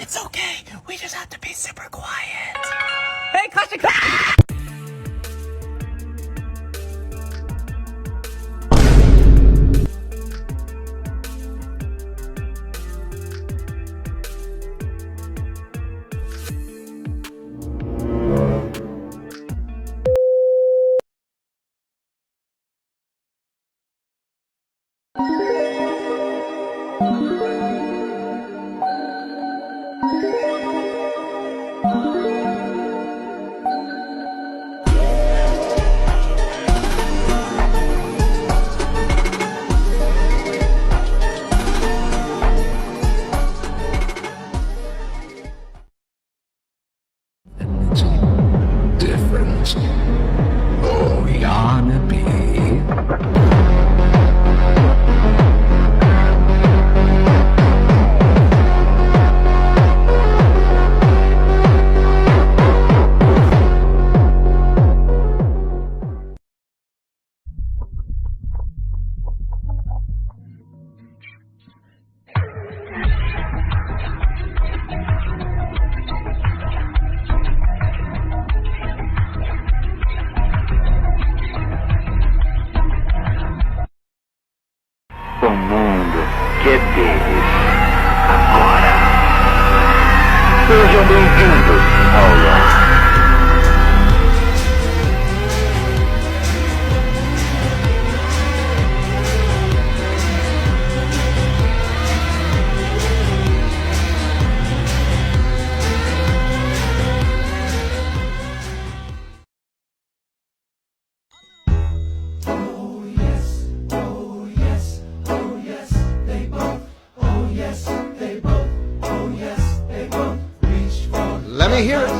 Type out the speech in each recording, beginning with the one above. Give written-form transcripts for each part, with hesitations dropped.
It's okay. We just have to be super quiet. Hey, classic. Different. Oh, Yarnaby. O mundo que é deles agora. Sejam bem-vindos ao lar. Let me hear it.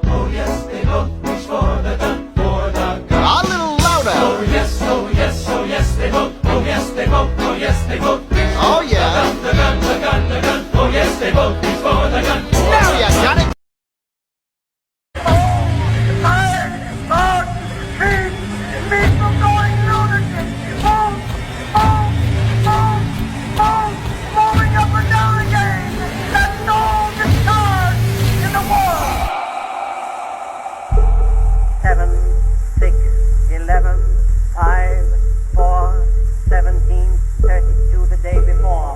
Oh yes, they both reach for the gun, for the gun. A little louder. Oh yes, oh yes, oh yes, they both. Oh yes, they both. Oh yes, they both reach Oh for yeah. the gun, the gun, the gun, the gun. Oh yes, they both reach for the gun. Now you got it. Moving up and down again. That's no discharge in the world. 7, 6, 11, 5, 4, 17, 32 the day before.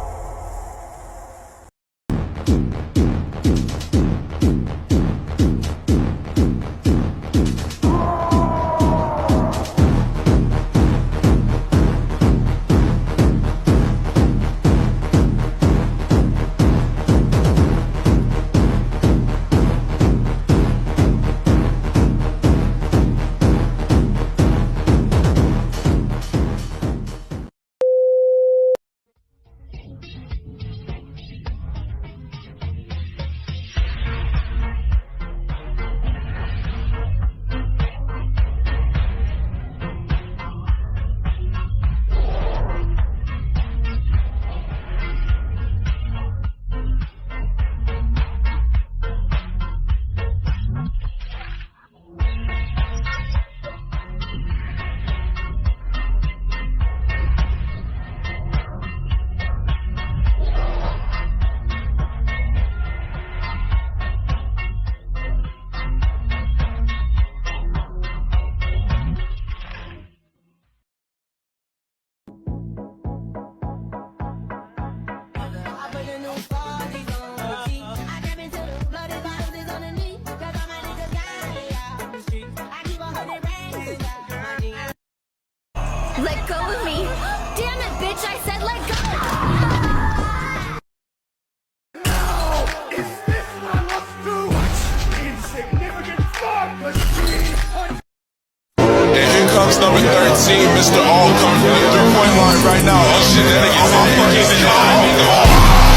Let go of me! Damn it, bitch! I said let go! Is this what I must do? Insignificant fog machine. And here comes number 13, Mr. All coming from the 3-point line right now. Oh shit, I'm fucking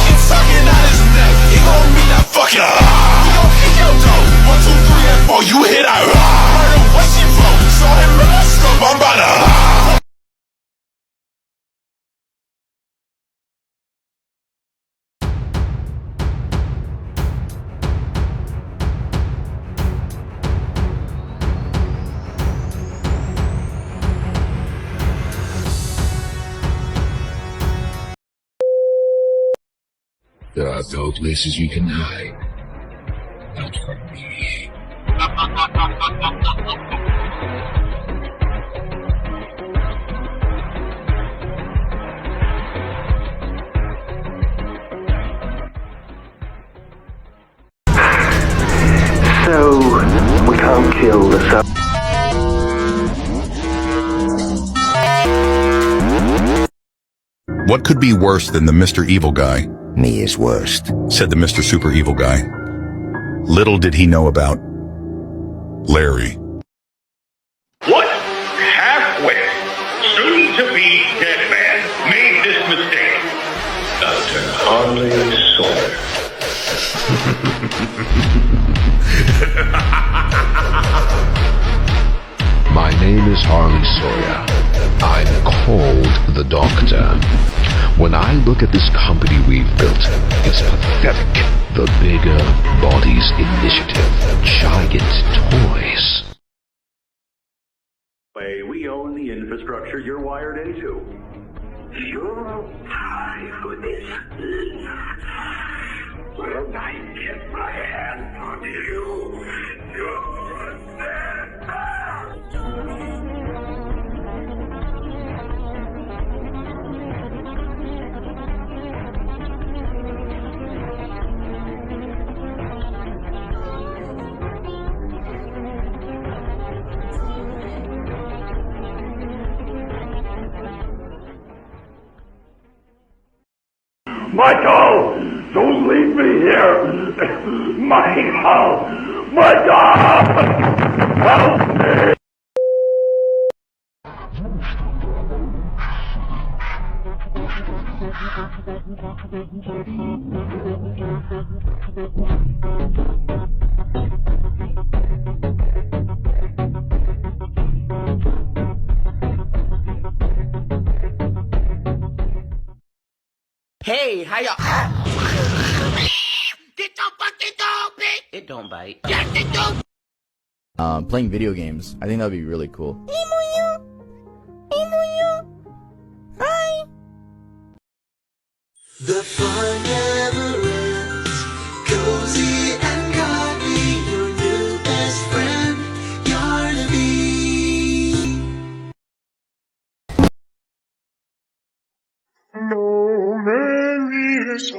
He's sucking out his neck. He gon' meet that fucking We gon' kick your toe. 1, 2, 3, and 4. You hit out. Murder, what she wrote. Saw him in my scope. I'm about to. There are no places you can hide. Not from me. So, we can't kill the sun. What could be worse than the Mr. Evil Guy? Me is worst. Said the Mr. Super Evil Guy. Little did he know about Larry. What halfwit, soon-to-be dead man, made this mistake? Dr. Harley Sawyer. My name is Harley Sawyer. I'm called the Doctor. When I look at this company we've built, it's pathetic. The Bigger Bodies Initiative. Giant toys. We own the infrastructure you're wired into. You're high for this. When I get my hands on you, you're dead. Michael, don't leave me here. Michael, help me. Hey, how y'all? Get your fucking dog, bitch! It don't bite. Yes, it do! Playing video games. I think that'd be really cool. Hi! The fun never ends. Cozy and Godly, your new best friend, Yarnaby. No man is so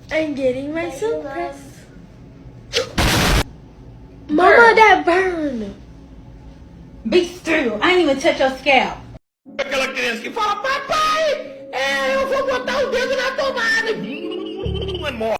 I'm getting my suppress. Mama, that burn. Be still. I ain't even touch your scalp. More.